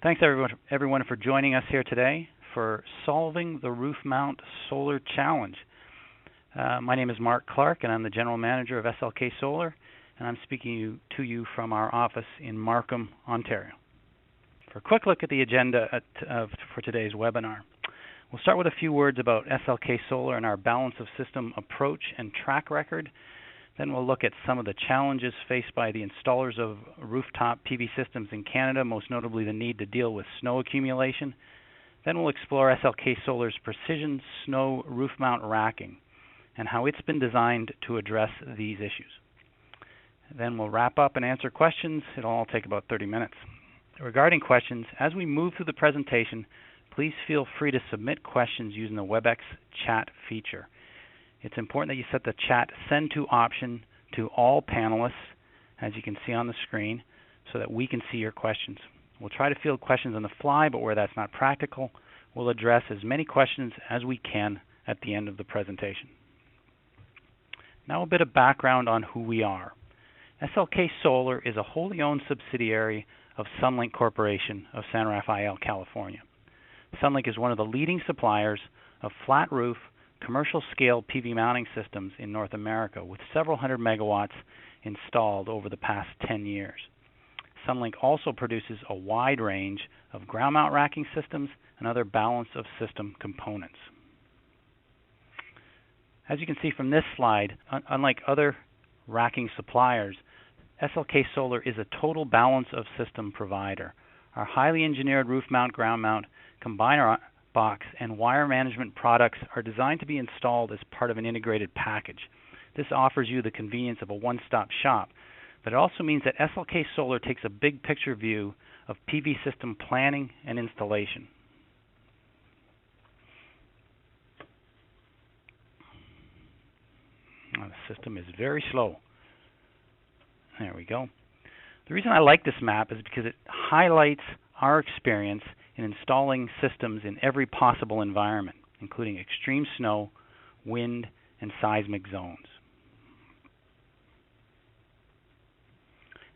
Thanks everyone for joining us here today for Solving the Roof Mount Solar Challenge. My name is Mark Clark and I'm the General Manager of SLK Solar, and I'm speaking to you from our office in Markham, Ontario. For a quick look at the agenda for today's webinar, we'll start with a few words about SLK Solar and our balance of system approach and track record. Then we'll look at some of the challenges faced by the installers of rooftop PV systems in Canada, most notably the need to deal with snow accumulation. Then we'll explore SLK Solar's Precision-Snow roof mount racking and how it's been designed to address these issues. Then we'll wrap up and answer questions. It'll all take about 30 minutes. Regarding questions, as we move through the presentation, please feel free to submit questions using the WebEx chat feature. It's important that you set the chat send to option to all panelists, as you can see on the screen, so that we can see your questions. We'll try to field questions on the fly, but where that's not practical, we'll address as many questions as we can at the end of the presentation. Now a bit of background on who we are. SLK Solar is a wholly owned subsidiary of SunLink Corporation of San Rafael, California. SunLink is one of the leading suppliers of flat roof commercial scale PV mounting systems in North America, with several hundred megawatts installed over the past 10 years. SunLink also produces a wide range of ground mount racking systems and other balance of system components. As you can see from this slide, unlike other racking suppliers, SLK Solar is a total balance of system provider. Our highly engineered roof mount, ground mount, combiner box, and wire management products are designed to be installed as part of an integrated package. This offers you the convenience of a one-stop shop, but it also means that SLK Solar takes a big picture view of PV system planning and installation. Oh, the system is very slow. There we go. The reason I like this map is because it highlights our experience in installing systems in every possible environment, including extreme snow, wind, and seismic zones.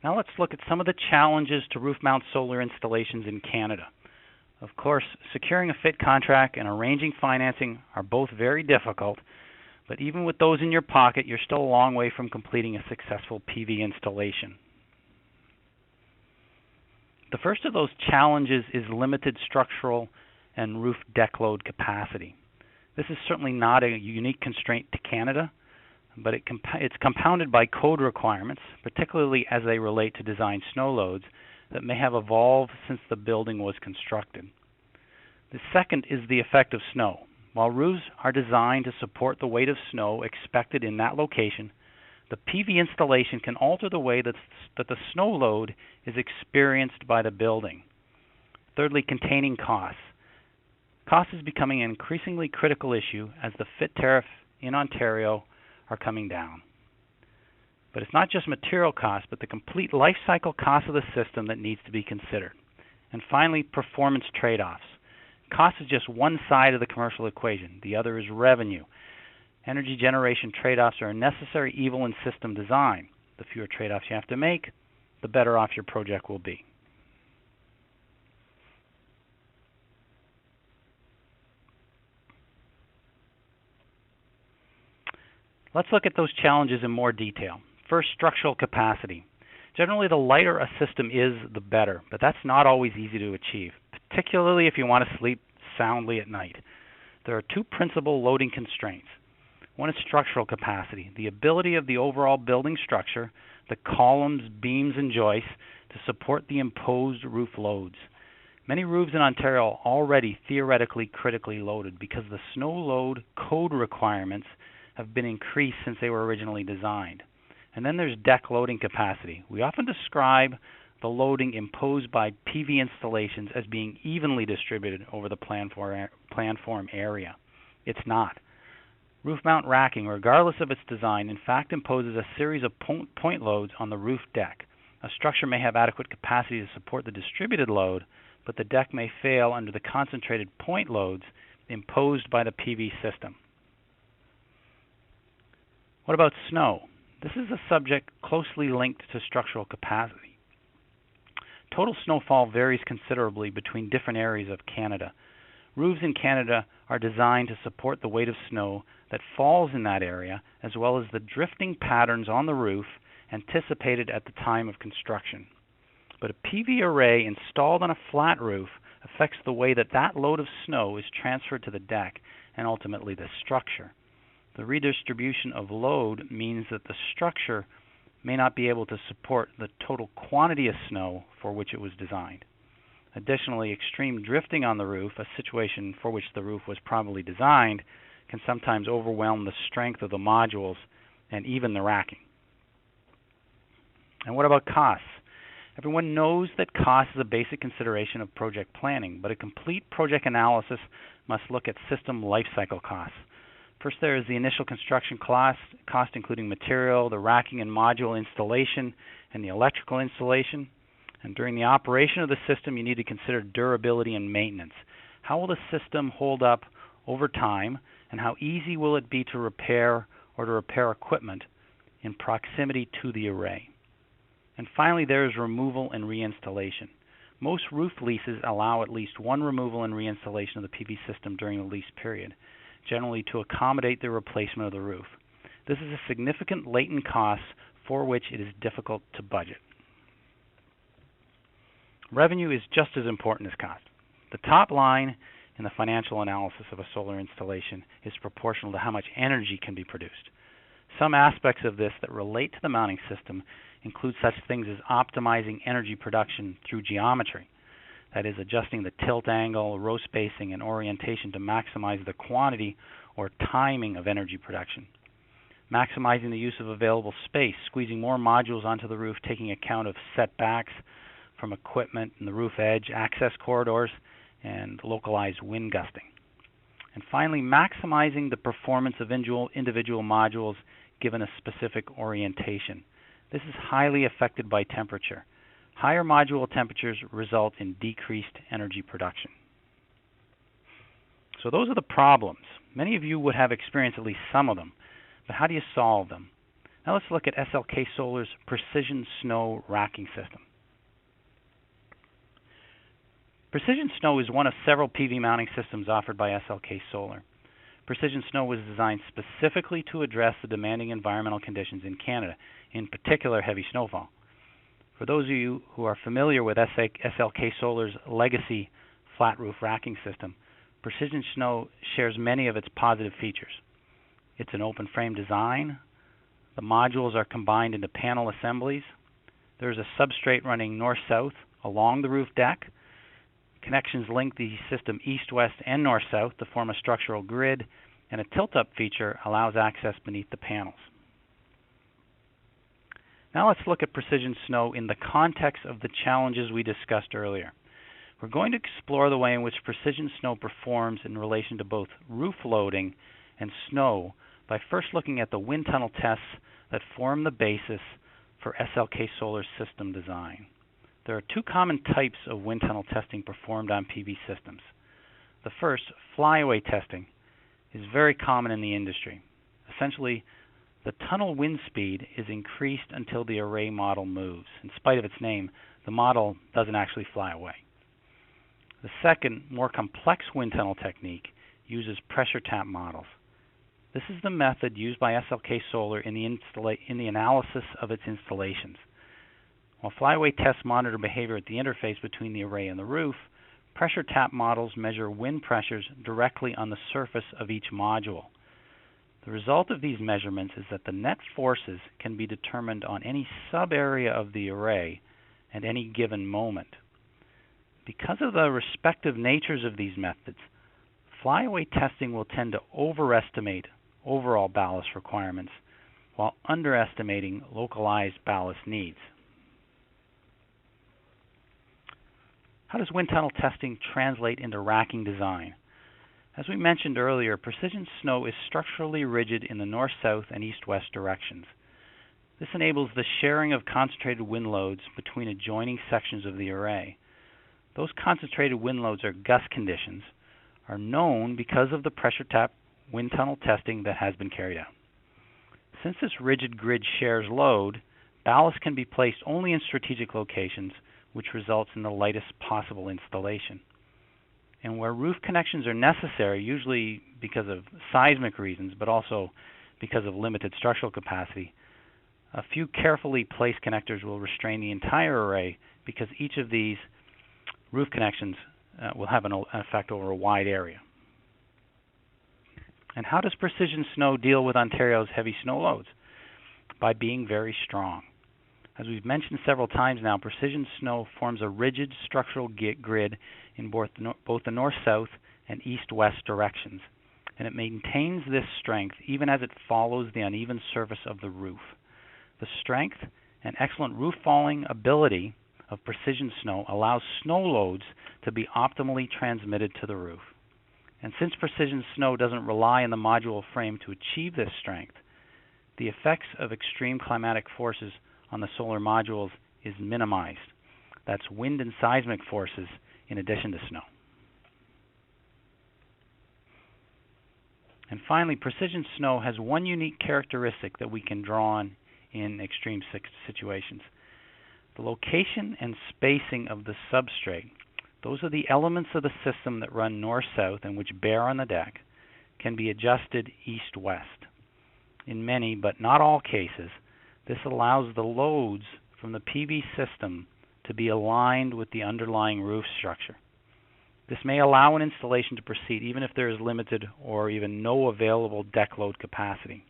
Now let's look at some of the challenges to roof mount solar installations in Canada. Of course, securing a fit contract and arranging financing are both very difficult, but even with those in your pocket, you're still a long way from completing a successful PV installation. The first of those challenges is limited structural and roof deck load capacity. This is certainly not a unique constraint to Canada, but it's compounded by code requirements, particularly as they relate to design snow loads that may have evolved since the building was constructed. The second is the effect of snow. While roofs are designed to support the weight of snow expected in that location, the PV installation can alter the way that the snow load is experienced by the building. Thirdly, containing costs. Cost is becoming an increasingly critical issue as the FIT tariff in Ontario are coming down. But it's not just material costs, but the complete life cycle cost of the system that needs to be considered. And finally, performance trade-offs. Cost is just one side of the commercial equation. The other is revenue. Energy generation trade-offs are a necessary evil in system design. The fewer trade-offs you have to make, the better off your project will be. Let's look at those challenges in more detail. First, structural capacity. Generally, the lighter a system is, the better, but that's not always easy to achieve, particularly if you want to sleep soundly at night. There are two principal loading constraints. One is structural capacity, the ability of the overall building structure, the columns, beams, and joists, to support the imposed roof loads. Many roofs in Ontario are already theoretically critically loaded because the snow load code requirements have been increased since they were originally designed. And then there's deck loading capacity. We often describe the loading imposed by PV installations as being evenly distributed over the planform area. It's not. Roof mount racking, regardless of its design, in fact imposes a series of point loads on the roof deck. A structure may have adequate capacity to support the distributed load, but the deck may fail under the concentrated point loads imposed by the PV system. What about snow? This is a subject closely linked to structural capacity. Total snowfall varies considerably between different areas of Canada. Roofs in Canada are designed to support the weight of snow that falls in that area, as well as the drifting patterns on the roof anticipated at the time of construction. But a PV array installed on a flat roof affects the way that that load of snow is transferred to the deck and ultimately the structure. The redistribution of load means that the structure may not be able to support the total quantity of snow for which it was designed. Additionally, extreme drifting on the roof, a situation for which the roof was probably designed, can sometimes overwhelm the strength of the modules and even the racking. And what about costs? Everyone knows that cost is a basic consideration of project planning, but a complete project analysis must look at system lifecycle costs. First, there is the initial construction cost including material, the racking and module installation, and the electrical installation. And during the operation of the system, you need to consider durability and maintenance. How will the system hold up over time, and how easy will it be to repair or to repair equipment in proximity to the array? And finally, there is removal and reinstallation. Most roof leases allow at least one removal and reinstallation of the PV system during the lease period, generally to accommodate the replacement of the roof. This is a significant latent cost for which it is difficult to budget. Revenue is just as important as cost. The top line in the financial analysis of a solar installation is proportional to how much energy can be produced. Some aspects of this that relate to the mounting system include such things as optimizing energy production through geometry, that is, adjusting the tilt angle, row spacing, and orientation to maximize the quantity or timing of energy production. Maximizing the use of available space, squeezing more modules onto the roof, taking account of setbacks from equipment and the roof edge, access corridors, and localized wind gusting. And finally, maximizing the performance of individual modules given a specific orientation. This is highly affected by temperature. Higher module temperatures result in decreased energy production. So those are the problems. Many of you would have experienced at least some of them, but how do you solve them? Now let's look at SLK Solar's Precision-Snow racking system. Precision-Snow is one of several PV mounting systems offered by SLK Solar. Precision-Snow was designed specifically to address the demanding environmental conditions in Canada, in particular heavy snowfall. For those of you who are familiar with SLK Solar's legacy flat roof racking system, Precision-Snow shares many of its positive features. It's an open frame design. The modules are combined into panel assemblies. There's a substrate running north-south along the roof deck. Connections link the system east-west and north-south to form a structural grid, and a tilt-up feature allows access beneath the panels. Now let's look at Precision-Snow in the context of the challenges we discussed earlier. We're going to explore the way in which Precision-Snow performs in relation to both roof loading and snow by first looking at the wind tunnel tests that form the basis for SLK Solar's system design. There are two common types of wind tunnel testing performed on PV systems. The first, flyaway testing, is very common in the industry. Essentially, the tunnel wind speed is increased until the array model moves. In spite of its name, the model doesn't actually fly away. The second, more complex wind tunnel technique uses pressure tap models. This is the method used by SLK Solar in the analysis of its installations. While flyaway tests monitor behavior at the interface between the array and the roof, pressure tap models measure wind pressures directly on the surface of each module. The result of these measurements is that the net forces can be determined on any sub-area of the array at any given moment. Because of the respective natures of these methods, flyaway testing will tend to overestimate overall ballast requirements while underestimating localized ballast needs. How does wind tunnel testing translate into racking design? As we mentioned earlier, Precision-Snow is structurally rigid in the north-south and east-west directions. This enables the sharing of concentrated wind loads between adjoining sections of the array. Those concentrated wind loads, or gust conditions, are known because of the pressure tap wind tunnel testing that has been carried out. Since this rigid grid shares load, ballast can be placed only in strategic locations which results in the lightest possible installation. And where roof connections are necessary, usually because of seismic reasons, but also because of limited structural capacity, a few carefully placed connectors will restrain the entire array because each of these roof connections will have an effect over a wide area. And how does Precision-Snow deal with Ontario's heavy snow loads? By being very strong. As we've mentioned several times now, Precision-Snow forms a rigid structural grid in both the north-south and east-west directions, and it maintains this strength even as it follows the uneven surface of the roof. The strength and excellent roof falling ability of Precision-Snow allows snow loads to be optimally transmitted to the roof. And since Precision-Snow doesn't rely on the module frame to achieve this strength, the effects of extreme climatic forces on the solar modules is minimized. That's wind and seismic forces in addition to snow. And finally, Precision-Snow has one unique characteristic that we can draw on in extreme situations. The location and spacing of the substrate, those are the elements of the system that run north-south and which bear on the deck, can be adjusted east-west. In many, but not all cases, this allows the loads from the PV system to be aligned with the underlying roof structure. This may allow an installation to proceed even if there is limited or even no available deck load capacity.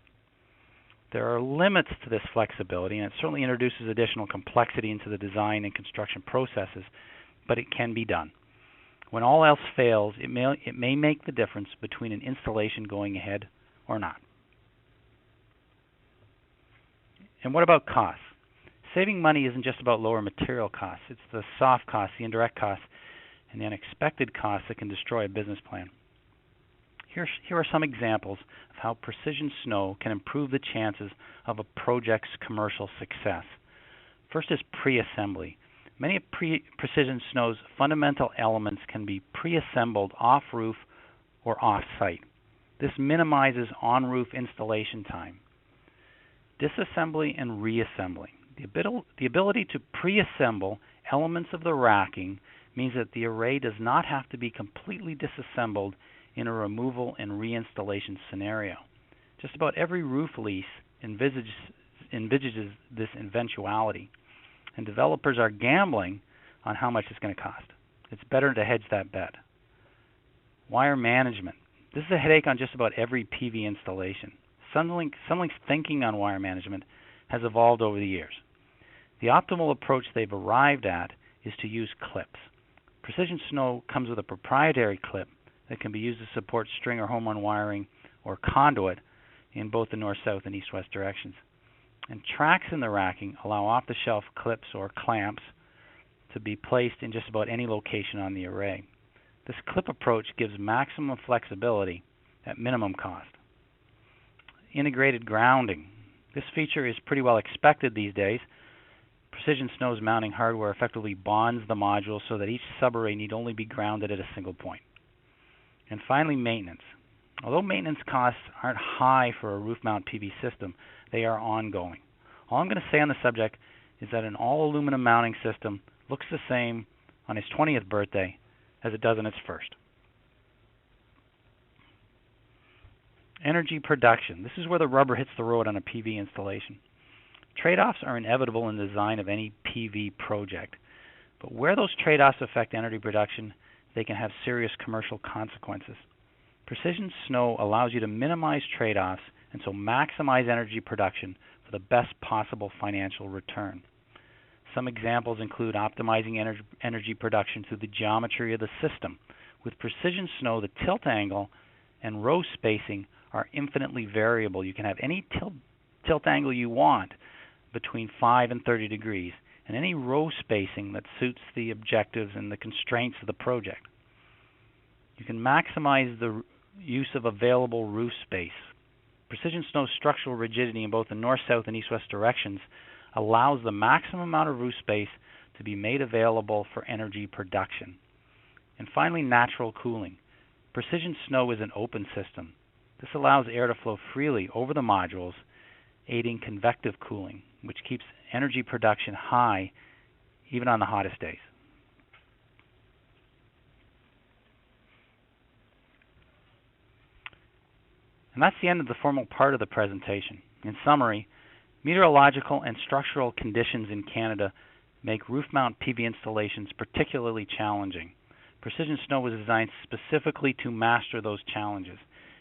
There are limits to this flexibility, and it certainly introduces additional complexity into the design and construction processes, but it can be done. When all else fails, it may make the difference between an installation going ahead or not. And what about costs? Saving money isn't just about lower material costs. It's the soft costs, the indirect costs, and the unexpected costs that can destroy a business plan. Here are some examples of how Precision-Snow can improve the chances of a project's commercial success. First is pre-assembly. Many of Precision-Snow's fundamental elements can be pre-assembled off-roof or off-site. This minimizes on-roof installation time. Disassembly and reassembly. The ability to pre-assemble elements of the racking means that the array does not have to be completely disassembled in a removal and reinstallation scenario. Just about every roof lease envisages this eventuality, and developers are gambling on how much it's going to cost. It's better to hedge that bet. Wire management. This is a headache on just about every PV installation. SunLink's thinking on wire management has evolved over the years. The optimal approach they've arrived at is to use clips. Precision-Snow comes with a proprietary clip that can be used to support string or home-run wiring or conduit in both the north-south and east-west directions. And tracks in the racking allow off-the-shelf clips or clamps to be placed in just about any location on the array. This clip approach gives maximum flexibility at minimum cost. Integrated grounding. This feature is pretty well expected these days. Precision-Snow's mounting hardware effectively bonds the module so that each subarray need only be grounded at a single point. And finally, maintenance. Although maintenance costs aren't high for a roof mount PV system, they are ongoing. All I'm going to say on the subject is that an all-aluminum mounting system looks the same on its 20th birthday as it does on its first. Energy production. This is where the rubber hits the road on a PV installation. Trade-offs are inevitable in the design of any PV project, but where those trade-offs affect energy production, they can have serious commercial consequences. Precision-Snow allows you to minimize trade-offs and so maximize energy production for the best possible financial return. Some examples include optimizing energy production through the geometry of the system. With Precision-Snow, the tilt angle and row spacing are infinitely variable. You can have any tilt angle you want between 5 and 30 degrees, and any row spacing that suits the objectives and the constraints of the project. You can maximize the use of available roof space. Precision-Snow's structural rigidity in both the north, south, and east-west directions allows the maximum amount of roof space to be made available for energy production. And finally, natural cooling. Precision-Snow is an open system. This allows air to flow freely over the modules, aiding convective cooling, which keeps energy production high even on the hottest days. And that's the end of the formal part of the presentation. In summary, meteorological and structural conditions in Canada make roof mount PV installations particularly challenging. Precision-Snow was designed specifically to master those challenges.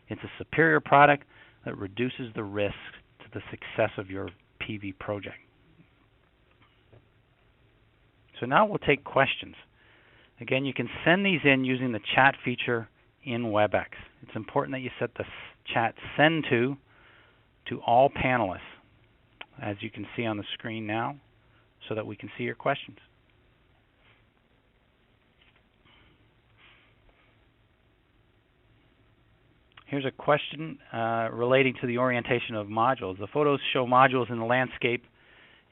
It's a superior product that reduces the risk to the success of your PV project. So now we'll take questions. Again, you can send these in using the chat feature in WebEx. It's important that you set the chat send to all panelists, as you can see on the screen now, so that we can see your questions. Here's a question relating to the orientation of modules. The photos show modules in the landscape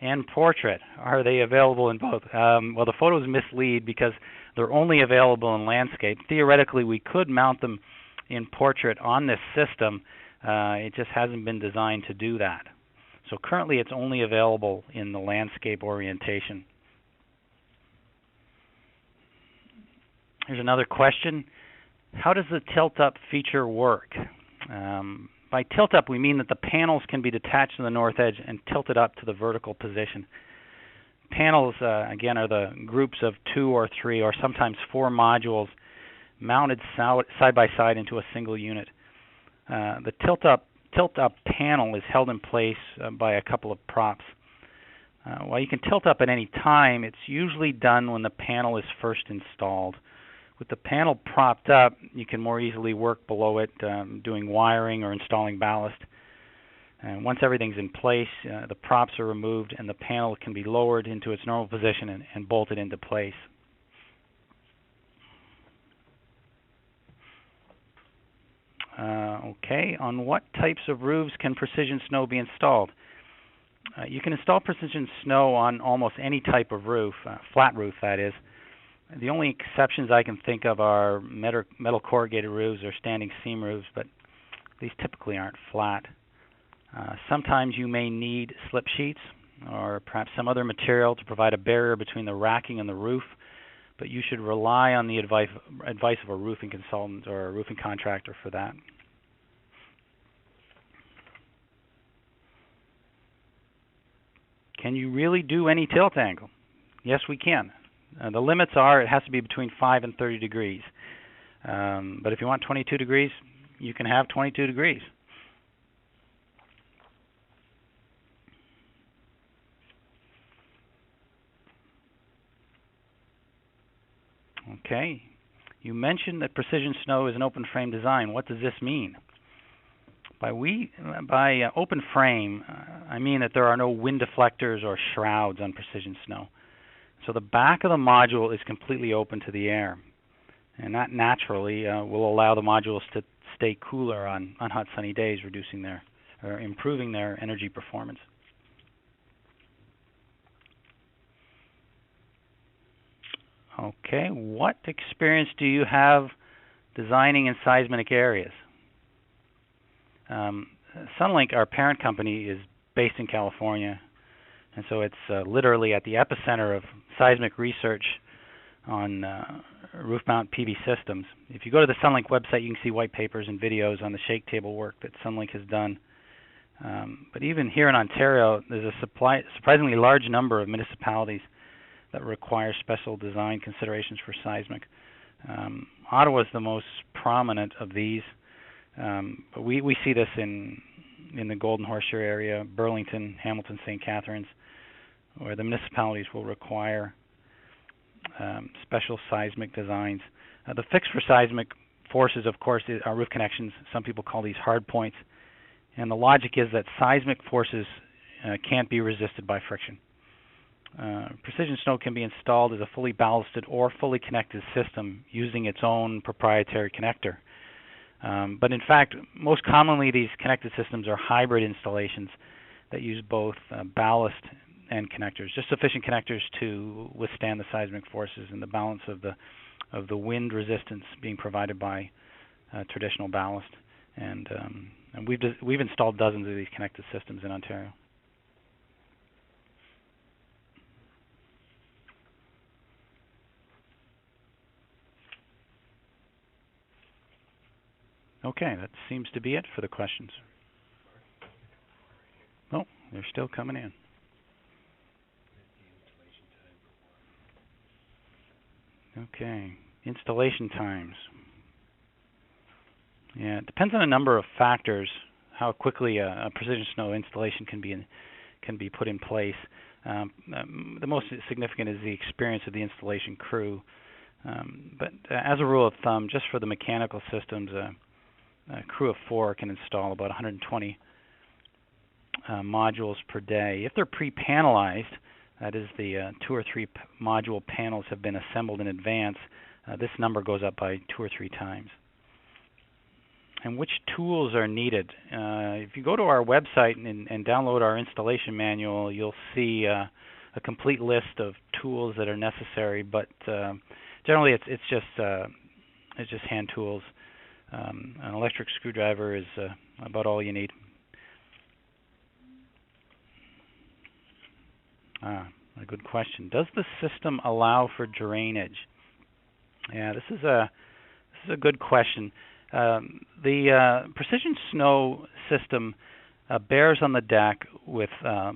and portrait. Are they available in both? Well, the photos mislead because they're only available in landscape. Theoretically, we could mount them in portrait on this system. It just hasn't been designed to do that. So currently it's only available in the landscape orientation. Here's another question. How does the tilt-up feature work? By tilt-up, we mean that the panels can be detached to the north edge and tilted up to the vertical position. Panels, again, are the groups of 2 or 3 or sometimes 4 modules mounted side by side into a single unit. The tilt-up panel is held in place by a couple of props. While you can tilt up at any time, it's usually done when the panel is first installed. With the panel propped up, you can more easily work below it, doing wiring or installing ballast. And once everything's in place, the props are removed and the panel can be lowered into its normal position and bolted into place. Okay, on what types of roofs can Precision-Snow be installed? You can install Precision-Snow on almost any type of roof, flat roof that is. The only exceptions I can think of are metal corrugated roofs or standing seam roofs, but these typically aren't flat. Sometimes you may need slip sheets or perhaps some other material to provide a barrier between the racking and the roof, but you should rely on the advice of a roofing consultant or a roofing contractor for that. Can you really do any tilt angle? Yes, we can. The limits are it has to be between 5 and 30 degrees. But if you want 22 degrees, you can have 22 degrees. Okay. You mentioned that Precision-Snow is an open frame design. What does this mean? By open frame, I mean that there are no wind deflectors or shrouds on Precision-Snow. So the back of the module is completely open to the air, and that naturally will allow the modules to stay cooler on hot sunny days, improving their energy performance. Okay, what experience do you have designing in seismic areas? SunLink, our parent company, is based in California, and so it's literally at the epicenter of seismic research on roof mount PV systems. If you go to the SunLink website, you can see white papers and videos on the shake table work that SunLink has done. But even here in Ontario, there's a surprisingly large number of municipalities that require special design considerations for seismic. Ottawa is the most prominent of these, but we see this in the Golden Horseshoe area, Burlington, Hamilton, St. Catharines, where the municipalities will require special seismic designs. The fix for seismic forces, of course, are roof connections. Some people call these hard points. And the logic is that seismic forces can't be resisted by friction. Precision-Snow can be installed as a fully ballasted or fully connected system using its own proprietary connector. But in fact, most commonly these connected systems are hybrid installations that use both ballast and connectors, just sufficient connectors to withstand the seismic forces and the balance of the wind resistance being provided by traditional ballast. And we've installed dozens of these connected systems in Ontario. Okay, that seems to be it for the questions. Oh, they're still coming in. Okay, installation times. Yeah, it depends on a number of factors how quickly a Precision-Snow installation can be put in place. The most significant is the experience of the installation crew. But as a rule of thumb, just for the mechanical systems, a crew of 4 can install about 120 modules per day. If they're pre-panelized, that is the 2 or 3 module panels have been assembled in advance, this number goes up by 2 or 3 times. And which tools are needed? If you go to our website and download our installation manual, you'll see a complete list of tools that are necessary. But generally, it's just hand tools. An electric screwdriver is about all you need. A good question. Does the system allow for drainage? Yeah, this is a good question. The Precision-Snow system bears on the deck with a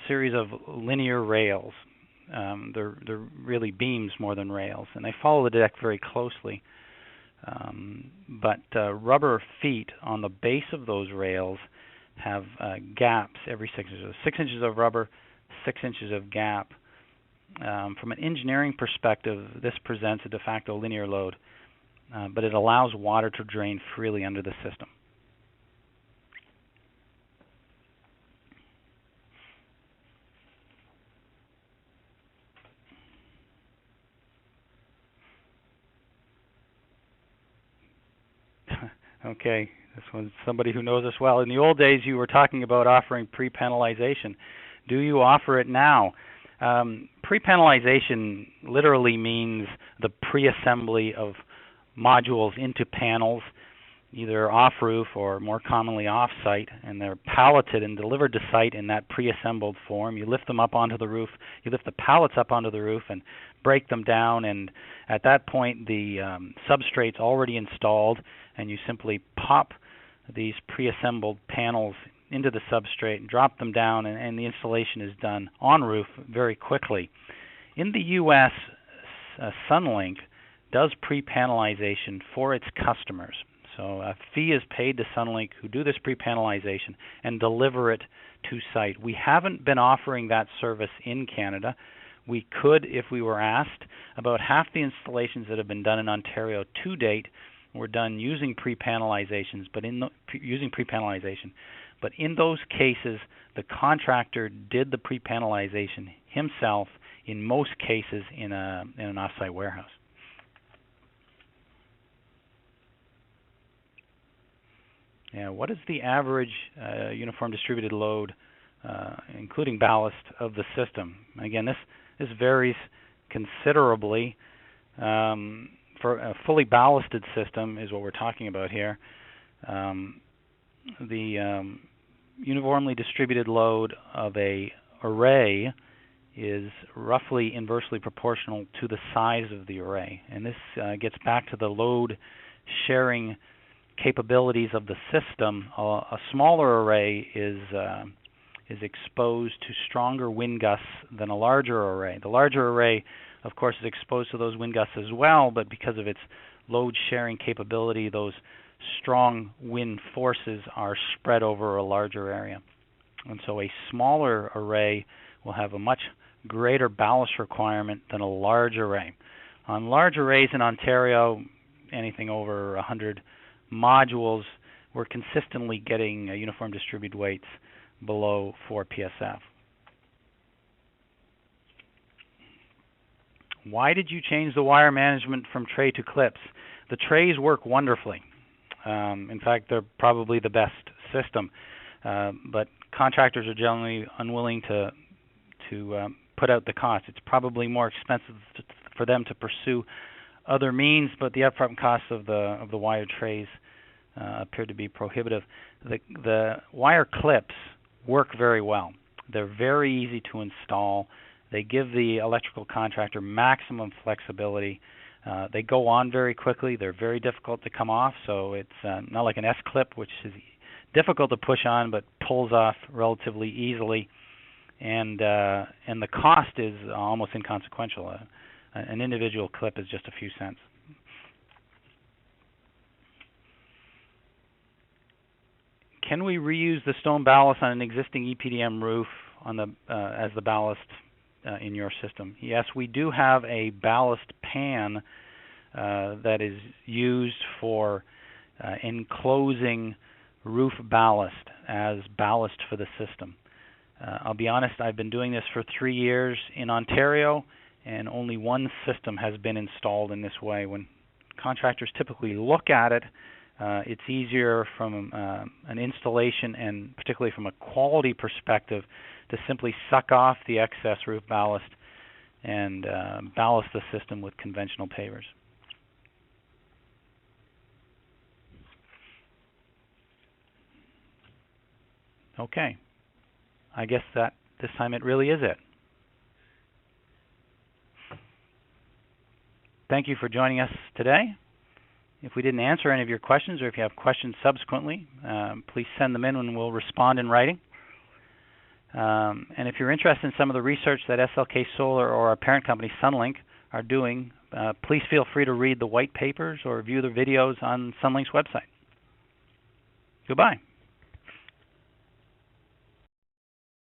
series of linear rails. They're really beams more than rails, and they follow the deck very closely. But rubber feet on the base of those rails have gaps every 6 inches. 6 inches of rubber, 6 inches of gap. From an engineering perspective, this presents a de facto linear load, but it allows water to drain freely under the system. Okay, this one's somebody who knows us well. In the old days, you were talking about offering pre-panelization. Do you offer it now? Pre-panelization literally means the pre-assembly of modules into panels, either off-roof or more commonly off-site, and they're palleted and delivered to site in that pre-assembled form. You lift them up onto the roof, you lift the pallets up onto the roof and break them down, and at that point the substrate's already installed, and you simply pop these pre-assembled panels into the substrate and drop them down, and the installation is done en roof very quickly. In the U.S., SunLink does pre-panelization for its customers. So a fee is paid to SunLink, who do this pre-panelization and deliver it to site. We haven't been offering that service in Canada. We could if we were asked. About half the installations that have been done in Ontario to date were done using pre-panelization, but in those cases, the contractor did the pre-panelization himself, in most cases in an off-site warehouse. Yeah, what is the average uniform distributed load, including ballast, of the system? Again, this varies considerably. For a fully ballasted system is what we're talking about here. The uniformly distributed load of a array is roughly inversely proportional to the size of the array, and this gets back to the load sharing capabilities of the system. A smaller array is exposed to stronger wind gusts than a larger array. The larger array, of course, is exposed to those wind gusts as well, but because of its load sharing capability, those strong wind forces are spread over a larger area. And so a smaller array will have a much greater ballast requirement than a large array. On large arrays in Ontario, anything over 100 modules, we're consistently getting uniform distributed weights below 4 PSF. Why did you change the wire management from tray to clips? The trays work wonderfully. In fact, they're probably the best system, but contractors are generally unwilling to put out the cost. It's probably more expensive for them to pursue other means, but the upfront costs of the wire trays appear to be prohibitive. The wire clips work very well. They're very easy to install. They give the electrical contractor maximum flexibility. They go on very quickly. They're very difficult to come off, so it's not like an S-clip, which is difficult to push on but pulls off relatively easily. And the cost is almost inconsequential. An individual clip is just a few cents. Can we reuse the stone ballast on an existing EPDM roof on the as the ballast in your system? Yes, we do have a ballast pan that is used for enclosing roof ballast as ballast for the system. I'll be honest, I've been doing this for 3 years in Ontario, and only one system has been installed in this way. When contractors typically look at it, it's easier from an installation and particularly from a quality perspective to simply suck off the excess roof ballast and ballast the system with conventional pavers. Okay, I guess that this time it really is it. Thank you for joining us today. If we didn't answer any of your questions, or if you have questions subsequently, please send them in and we'll respond in writing. And if you're interested in some of the research that SLK Solar or our parent company SunLink are doing, please feel free to read the white papers or view the videos on SunLink's website. Goodbye.